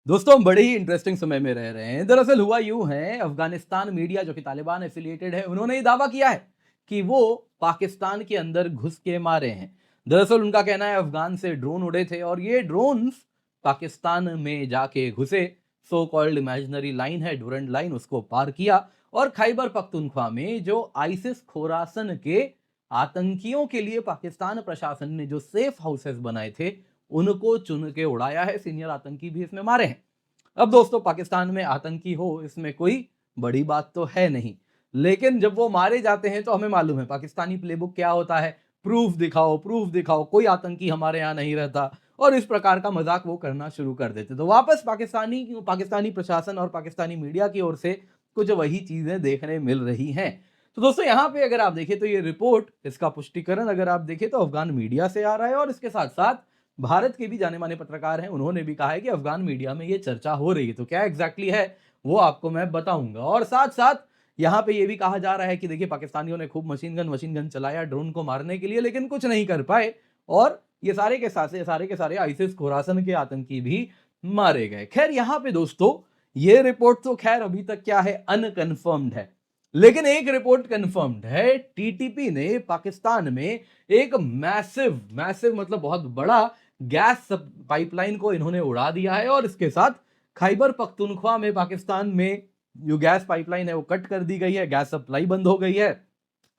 दोस्तों हम बड़े ही इंटरेस्टिंग समय में रह रहे हैं। दरअसल हुआ यूं है, अफगानिस्तान मीडिया जो कि तालिबान एफिलिएटेड है, उन्होंने ये दावा किया है कि वो पाकिस्तान के अंदर घुस के मारे हैं। दरअसल उनका कहना है अफगान से ड्रोन उड़े थे और ये ड्रोन्स पाकिस्तान में जाके घुसे। सो कॉल्ड इमेजिनरी लाइन है, डुरंड लाइन, उसको पार किया और खैबर पख्तूनख्वा में जो आइसिस खोरासन के आतंकियों के लिए पाकिस्तान प्रशासन ने जो सेफ हाउसेस बनाए थे, उनको चुन के उड़ाया है। सीनियर आतंकी भी इसमें मारे हैं। अब दोस्तों पाकिस्तान में आतंकी हो, इसमें कोई बड़ी बात तो है नहीं, लेकिन जब वो मारे जाते हैं तो हमें मालूम है पाकिस्तानी प्लेबुक क्या होता है। प्रूफ दिखाओ, कोई आतंकी हमारे यहाँ नहीं रहता, और इस प्रकार का मजाक वो करना शुरू कर देते। तो वापस पाकिस्तानी पाकिस्तानी प्रशासन और पाकिस्तानी मीडिया की ओर से कुछ वही चीजें देखने मिल रही हैं। तो दोस्तों यहाँ पे अगर आप देखें तो ये रिपोर्ट, इसका पुष्टिकरण अगर आप देखें तो अफगान मीडिया से आ रहा है, और इसके साथ साथ भारत के भी जाने माने पत्रकार हैं, उन्होंने भी कहा है कि अफगान मीडिया में ये चर्चा हो रही है। तो क्या एग्जैक्टली है वो आपको मैं बताऊंगा। और साथ साथ यहाँ पे ये भी कहा जा रहा है कि देखिए पाकिस्तानियों ने खूब मशीन गन चलाया ड्रोन को मारने के लिए, लेकिन कुछ नहीं कर पाए, और ये सारे के सारे आईसिस खुरासन के आतंकी भी मारे गए। खैर यहाँ पे दोस्तों ये रिपोर्ट तो खैर अभी तक क्या है, अनकंफर्म्ड है, लेकिन एक रिपोर्ट कंफर्म्ड है। टीटीपी ने पाकिस्तान में एक मैसिव मैसिव मतलब बहुत बड़ा गैस पाइपलाइन को इन्होंने उड़ा दिया है, और इसके साथ खैबर पख्तूनख्वा में पाकिस्तान में जो गैस पाइपलाइन है वो कट कर दी गई है, गैस सप्लाई बंद हो गई है।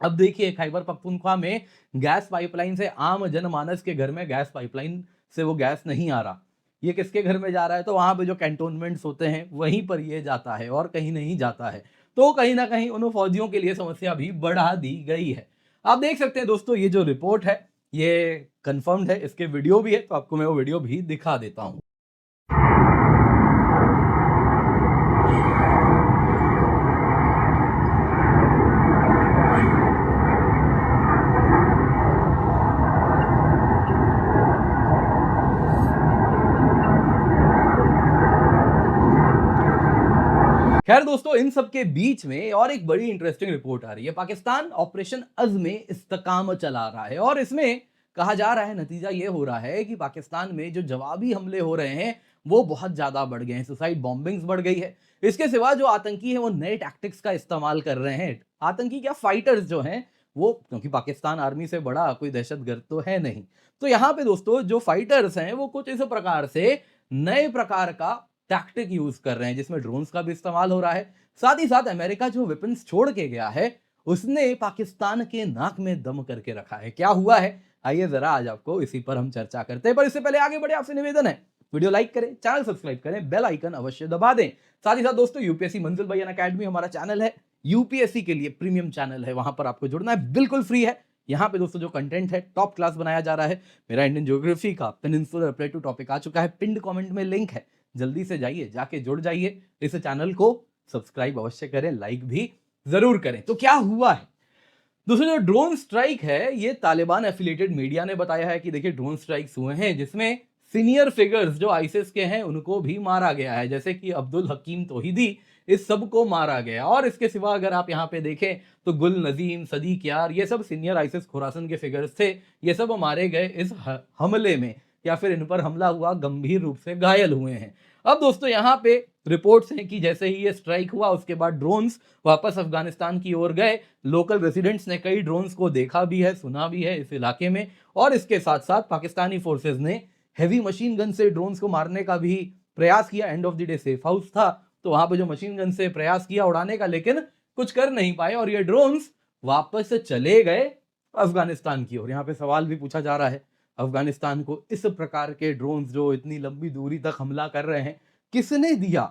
अब देखिए खैबर पख्तूनख्वा में गैस पाइपलाइन से आम जनमानस के घर में गैस पाइपलाइन से वो गैस नहीं आ रहा, ये किसके घर में जा रहा है, तो वहां पे जो कैंटोनमेंट्स होते हैं वहीं पर ये जाता है और कहीं नहीं जाता है। तो कहीं ना कहीं उन फौजियों के लिए समस्या भी बढ़ा दी गई है। आप देख सकते हैं दोस्तों ये जो रिपोर्ट है ये कंफर्म्ड है, इसके वीडियो भी है, तो आपको मैं वो वीडियो भी दिखा देता हूं। खैर दोस्तों इन सब के बीच में और एक बड़ी इंटरेस्टिंग रिपोर्ट आ रही है। पाकिस्तान ऑपरेशन अज़्म में इस्तेकाम चला रहा है, और इसमें कहा जा रहा है, नतीजा ये हो रहा है कि पाकिस्तान में जो जवाबी हमले हो रहे हैं वो बहुत ज्यादा बढ़ गए हैं, सुसाइड बॉम्बिंग्स बढ़ गई है। इसके सिवा जो आतंकी है वो नए टैक्टिक्स का इस्तेमाल कर रहे हैं। आतंकी क्या, फाइटर्स जो हैं वो, क्योंकि पाकिस्तान आर्मी से बड़ा कोई दहशतगर्द तो है नहीं, तो यहाँ पे दोस्तों जो फाइटर्स हैं वो कुछ इस प्रकार से नए प्रकार का टैक्टिक यूज कर रहे हैं, जिसमें ड्रोन्स का भी इस्तेमाल हो रहा है। साथ ही साथ अमेरिका जो वेपन्स छोड़ के गया है उसने पाकिस्तान के नाक में दम करके रखा है। क्या हुआ है, आइए जरा आज आपको इसी पर हम चर्चा करते हैं। पर इससे पहले आगे बढ़े आपसे निवेदन है, वीडियो लाइक करें, चैनल सब्सक्राइब करें, बेल आइकन अवश्य दबा दें। साथ ही साथ दोस्तों यूपीएससी मंजिल बयान अकेडमी हमारा चैनल है, यूपीएससी के लिए प्रीमियम चैनल है, वहां पर आपको जुड़ना है, बिल्कुल फ्री है। यहाँ पे दोस्तों जो कंटेंट है टॉप क्लास बनाया जा रहा है। मेरा इंडियन ज्योग्राफी का पेनिनसुलर प्लेटू टॉपिक आ चुका है, पिंड कमेंट में लिंक है, जल्दी से जाइए, जाके जुड़ जाइए। इस चैनल को सब्सक्राइब अवश्य करें, लाइक भी जरूर करें। तो क्या हुआ है दोस्तों, जो ड्रोन स्ट्राइक है ये तालिबान एफिलिएटेड मीडिया ने बताया है कि देखिए ड्रोन स्ट्राइक्स हुए हैं जिसमें सीनियर फिगर्स जो आईसिस के हैं उनको भी मारा गया है, जैसे कि अब्दुल हकीम तौहीदी, इस सब को मारा गया। और इसके सिवा अगर आप यहाँ पे देखें तो गुल नजीम, सदीक यार, ये सब सीनियर आईसिस खुरासन के फिगर्स थे, ये सब मारे गए इस हमले में, या फिर इन पर हमला हुआ गंभीर रूप से घायल हुए हैं। अब दोस्तों यहाँ पे रिपोर्ट्स हैं कि जैसे ही ये स्ट्राइक हुआ उसके बाद ड्रोन्स वापस अफगानिस्तान की ओर गए। लोकल रेजिडेंट्स ने कई ड्रोन्स को देखा भी है, सुना भी है इस इलाके में, और इसके साथ साथ पाकिस्तानी फोर्सेस ने हैवी मशीन गन से ड्रोन्स को मारने का भी प्रयास किया। End of the day safe house था, तो वहां पे जो मशीन गन से प्रयास किया उड़ाने का, लेकिन कुछ कर नहीं पाए, और ये ड्रोन्स वापस चले गए अफगानिस्तान की ओर। यहाँ पे सवाल भी पूछा जा रहा है, अफगानिस्तान को इस प्रकार के ड्रोन्स जो इतनी लंबी दूरी तक हमला कर रहे हैं किसने दिया,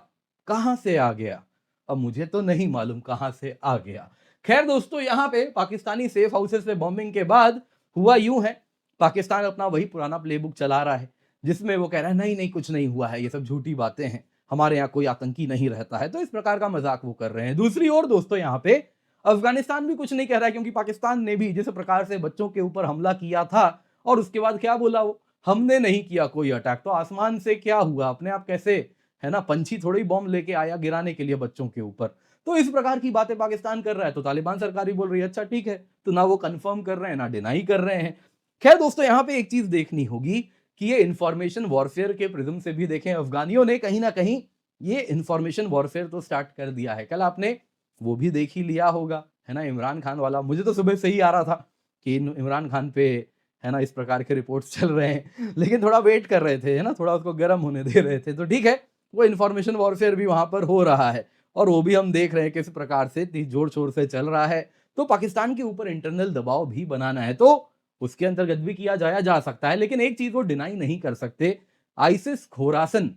कहां से आ गया? अब मुझे तो नहीं मालूम कहां से आ गया। खैर दोस्तों यहाँ पे पाकिस्तानी सेफ हाउसेस पे बॉम्बिंग के बाद हुआ यूं है, पाकिस्तान अपना वही पुराना प्लेबुक चला रहा है, जिसमें वो कह रहा है नहीं नहीं कुछ नहीं हुआ है, ये सब झूठी बातें हैं, हमारे यहाँ कोई आतंकी नहीं रहता है। तो इस प्रकार का मजाक वो कर रहे हैं। दूसरी ओर दोस्तों यहाँ पे अफगानिस्तान भी कुछ नहीं कह रहा है, क्योंकि पाकिस्तान ने भी जिस प्रकार से बच्चों के ऊपर हमला किया था, और उसके बाद क्या बोला वो, हमने नहीं किया कोई अटैक, तो आसमान से क्या हुआ, अपने आप कैसे, है ना, पंछी थोड़ी बॉम्ब लेके आया गिराने के लिए बच्चों के ऊपर। तो इस प्रकार की बातें पाकिस्तान कर रहा है, तो तालिबान सरकार भी बोल रही है अच्छा ठीक है। तो ना वो कंफर्म कर रहे हैं ना डिनाई कर रहे हैं। खैर दोस्तों यहाँ पे एक चीज देखनी होगी कि ये इंफॉर्मेशन वॉरफेयर के प्रिज्म से भी देखें, अफगानियों ने कहीं ना कहीं ये इंफॉर्मेशन वॉरफेयर तो स्टार्ट कर दिया है। कल आपने वो भी देख ही लिया होगा, है ना, इमरान खान वाला। मुझे तो सुबह से ही आ रहा था कि इमरान खान पे, है ना, इस प्रकार के रिपोर्ट्स चल रहे हैं, लेकिन थोड़ा वेट कर रहे थे, है ना, थोड़ा उसको गर्म होने दे रहे थे। तो ठीक है, वो इन्फॉर्मेशन वॉरफेयर भी वहां पर हो रहा है और वो भी हम देख रहे हैं किस प्रकार से जोर शोर से चल रहा है। तो पाकिस्तान के ऊपर इंटरनल दबाव भी बनाना है तो उसके अंतर्गत भी किया जाया जा सकता है। लेकिन एक चीज वो डिनाई नहीं कर सकते, आइसिस खोरासन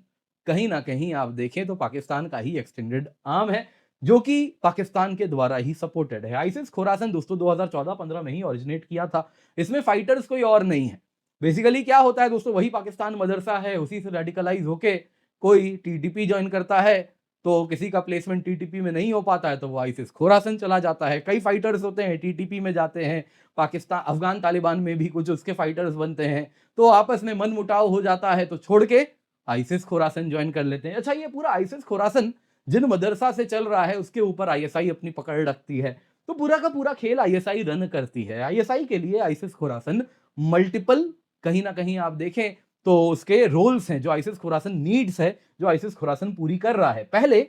कहीं ना कहीं आप देखें तो पाकिस्तान का ही एक्सटेंडेड आर्म है, जो कि पाकिस्तान के द्वारा ही सपोर्टेड है। आइसिस खोरासन दोस्तों 2014-15 में ही ओरिजिनेट किया था। इसमें फाइटर्स कोई और नहीं है। बेसिकली क्या होता है दोस्तों, वही पाकिस्तान मदरसा है, उसी से रेडिकलाइज होके कोई टीटीपी ज्वाइन करता है, तो किसी का प्लेसमेंट टीटीपी में नहीं हो पाता है तो वो आइसिस खोरासन चला जाता है। कई फाइटर्स होते हैं टीटीपी में जाते हैं, पाकिस्तान अफगान तालिबान में भी कुछ उसके फाइटर्स बनते हैं, तो आपस में मन मुटाव हो जाता है तो छोड़ के आइसिस खोरासन ज्वाइन कर लेते हैं। अच्छा, ये पूरा आइसिस खोरासन जिन मदरसा से चल रहा है उसके ऊपर आईएसआई अपनी पकड़ रखती है, तो पूरा का पूरा खेल आईएसआई रन करती है। आईएसआई के लिए आइसिस खोरासन मल्टीपल, कहीं ना कहीं आप देखें तो उसके रोल्स हैं, जो आइसिस खुरासन नीड्स है, जो आइसिस खुरासन पूरी कर रहा है।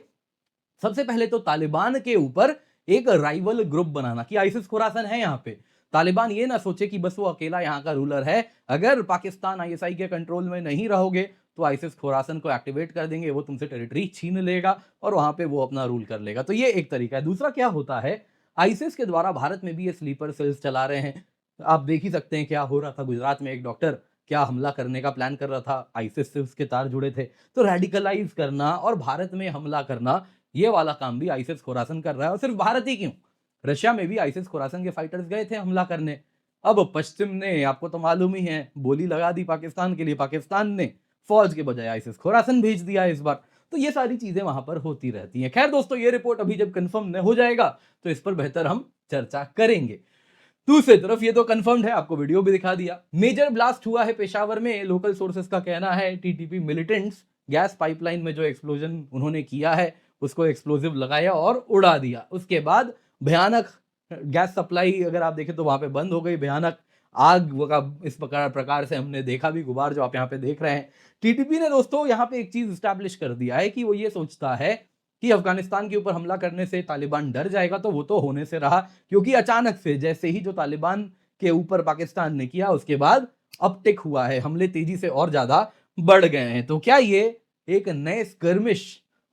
सबसे पहले तो तालिबान के ऊपर एक राइवल ग्रुप बनाना कि आइसिस खुरासन है यहाँ पे, तालिबान ये ना सोचे कि बस वो अकेला यहाँ का रूलर है, अगर पाकिस्तान आईएसआई के कंट्रोल में नहीं रहोगे तो आइसिस खुरासन को एक्टिवेट कर देंगे, वो तुमसे टेरिटरी छीन लेगा और वहां पे वो अपना रूल कर लेगा। तो ये एक तरीका है। दूसरा क्या होता है, आइसिस के द्वारा भारत में भी ये स्लीपर सेल्स चला रहे हैं। आप देख ही सकते हैं क्या हो रहा था गुजरात में, एक डॉक्टर क्या हमला करने का प्लान कर रहा था, आईसिस से उसके तार जुड़े थे। तो रेडिकलाइज करना और भारत में हमला करना, ये वाला काम भी आईसिस खुरासन कर रहा है। और सिर्फ भारत ही क्यों, रशिया में भी आईसिस खुरासन के फाइटर्स गए थे हमला करने। अब पश्चिम ने, आपको तो मालूम ही है, बोली लगा दी पाकिस्तान के लिए, पाकिस्तान ने फौज के बजाय आईसिस खुरासन भेज दिया इस बार। तो ये सारी चीजें वहां पर होती रहती हैं। खैर दोस्तों, ये रिपोर्ट अभी जब कंफर्म न हो जाएगा तो इस पर बेहतर हम चर्चा करेंगे। दूसरी तरफ ये तो कंफर्म्ड है, आपको वीडियो भी दिखा दिया। मेजर ब्लास्ट हुआ है पेशावर में, लोकल सोर्सेस का कहना है टीटीपी मिलिटेंट्स गैस पाइपलाइन में जो एक्सप्लोजन उन्होंने किया है उसको एक्सप्लोजिव लगाया और उड़ा दिया। उसके बाद भयानक गैस सप्लाई अगर आप देखें तो वहां पे बंद हो गई, भयानक आग का इस प्रकार से हमने देखा भी, गुबार जो आप यहाँ पे देख रहे हैं। टीटीपी ने दोस्तों यहाँ पे एक चीज स्टैब्लिश कर दिया है कि वो ये सोचता है कि अफगानिस्तान के ऊपर हमला करने से तालिबान डर जाएगा, तो वो तो होने से रहा, क्योंकि अचानक से जैसे ही जो तालिबान के ऊपर पाकिस्तान ने किया उसके बाद अपटिक हुआ है, हमले तेजी से और ज्यादा बढ़ गए हैं। तो क्या ये एक नए स्कर्मिश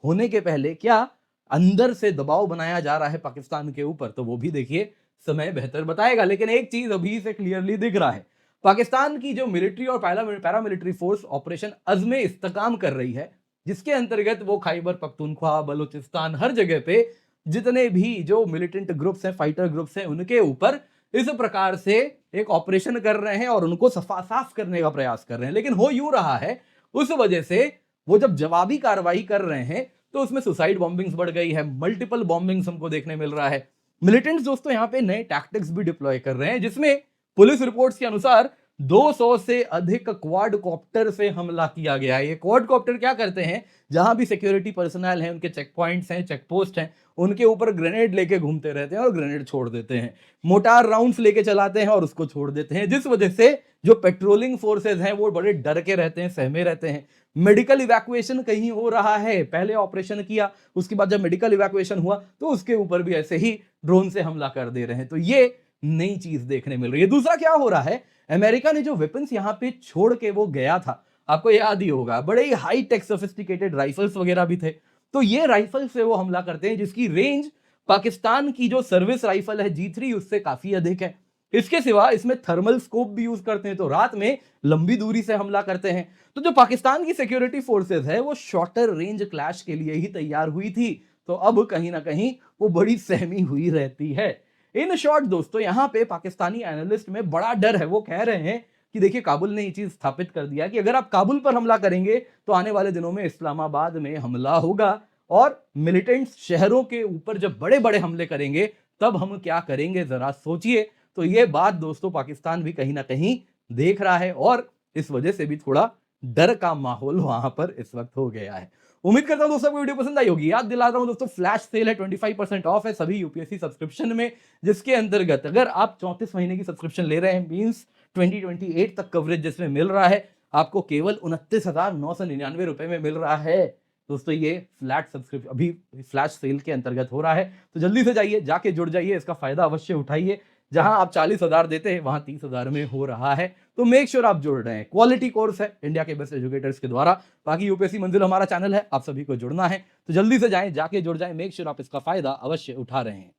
होने के पहले क्या अंदर से दबाव बनाया जा रहा है पाकिस्तान के ऊपर, तो वो भी देखिए समय बेहतर बताएगा। लेकिन एक चीज अभी से क्लियरली दिख रहा है, पाकिस्तान की जो मिलिट्री और पैरामिलिट्री फोर्स ऑपरेशन अज़्म इस्तेकाम कर रही है, जिसके अंतर्गत वो खैबर पख्तूनख्वा, बलूचिस्तान, हर जगह पे जितने भी जो मिलिटेंट ग्रुप्स हैं, फाइटर ग्रुप्स हैं, उनके ऊपर इस प्रकार से एक ऑपरेशन कर रहे हैं और उनको साफ करने का प्रयास कर रहे हैं। लेकिन हो यूं रहा है, उस वजह से वो जब जवाबी कार्रवाई कर रहे हैं तो उसमें सुसाइड बॉम्बिंग्स बढ़ गई है, मल्टीपल बॉम्बिंग्स हमको देखने मिल रहा है। मिलिटेंट्स दोस्तों यहाँ पे नए टैक्टिक्स भी डिप्लॉय कर रहे हैं, जिसमें पुलिस रिपोर्ट्स के अनुसार 200 से अधिक क्वाडकॉप्टर से हमला किया गया है। ये क्वाडकॉप्टर क्या करते हैं, जहां भी सिक्योरिटी पर्सनल हैं, उनके चेक पॉइंट्स हैं, चेक पोस्ट हैं, उनके ऊपर ग्रेनेड लेके घूमते रहते हैं और ग्रेनेड छोड़ देते हैं, मोटार राउंड्स लेके चलाते हैं और उसको छोड़ देते हैं, जिस वजह से जो पेट्रोलिंग फोर्सेज हैं वो बड़े डर के रहते हैं, सहमे रहते हैं। मेडिकल इवैक्यूएशन कहीं हो रहा है, पहले ऑपरेशन किया, उसके बाद जब मेडिकल इवैक्यूएशन हुआ तो उसके ऊपर भी ऐसे ही ड्रोन से हमला कर दे रहे हैं। तो ये नई चीज देखने मिल रही है। दूसरा क्या हो रहा है, अमेरिका ने जो वेपन्स यहां पे छोड़ के वो गया था, आपको याद ही होगा, बड़े ही हाई टेक सोफिस्टिकेटेड राइफल्स वगैरह भी थे। तो ये राइफल से वो हमला करते हैं जिसकी रेंज पाकिस्तान की जो सर्विस राइफल है G3 उससे काफी अधिक है। इसके सिवा इसमें थर्मल स्कोप भी यूज करते हैं, तो रात में लंबी दूरी से हमला करते हैं। तो जो पाकिस्तान की सिक्योरिटी फोर्सेस है वो शॉर्टर रेंज क्लैश के लिए ही तैयार हुई थी, तो अब कहीं ना कहीं वो बड़ी सहमी हुई रहती है। इन शॉर्ट दोस्तों, यहां पे पाकिस्तानी एनालिस्ट में बड़ा डर है। वो कह रहे हैं कि देखिए, काबुल ने ये चीज स्थापित कर दिया कि अगर आप काबुल पर हमला करेंगे तो आने वाले दिनों में इस्लामाबाद में हमला होगा, और मिलिटेंट्स शहरों के ऊपर जब बड़े बड़े हमले करेंगे तब हम क्या करेंगे, जरा सोचिए। तो ये बात दोस्तों पाकिस्तान भी कहीं ना कहीं देख रहा है और इस वजह से भी थोड़ा डर का माहौल वहां पर इस वक्त हो गया है। उम्मीद करता हूं दोस्तों को वीडियो पसंद आई होगी। याद दिला रहा हूं दोस्तों, फ्लैश सेल है, 25% ऑफ है सभी यूपीएससी सब्सक्रिप्शन में, जिसके अंतर्गत अगर आप 34 महीने की सब्सक्रिप्शन ले रहे हैं, मींस 2028 तक कवरेज जिसमें मिल रहा है, आपको केवल 29,999 रुपए में मिल रहा है। दोस्तों ये फ्लैट सब्सक्रिप्शन अभी फ्लैश सेल के अंतर्गत हो रहा है, तो जल्दी से जाइए, जाके जुड़ जाइए, इसका फ़ायदा अवश्य उठाइए। जहां आप 40,000 देते हैं, वहां 30,000 में हो रहा है, तो मेक श्योर आप जुड़ रहे हैं। क्वालिटी कोर्स है इंडिया के बेस्ट एजुकेटर्स के द्वारा। बाकी यूपीएससी मंजिल हमारा चैनल है, आप सभी को जुड़ना है, तो जल्दी से जाएँ, जाके जुड़ जाएँ, मेक श्योर आप इसका फ़ायदा अवश्य उठा रहे हैं।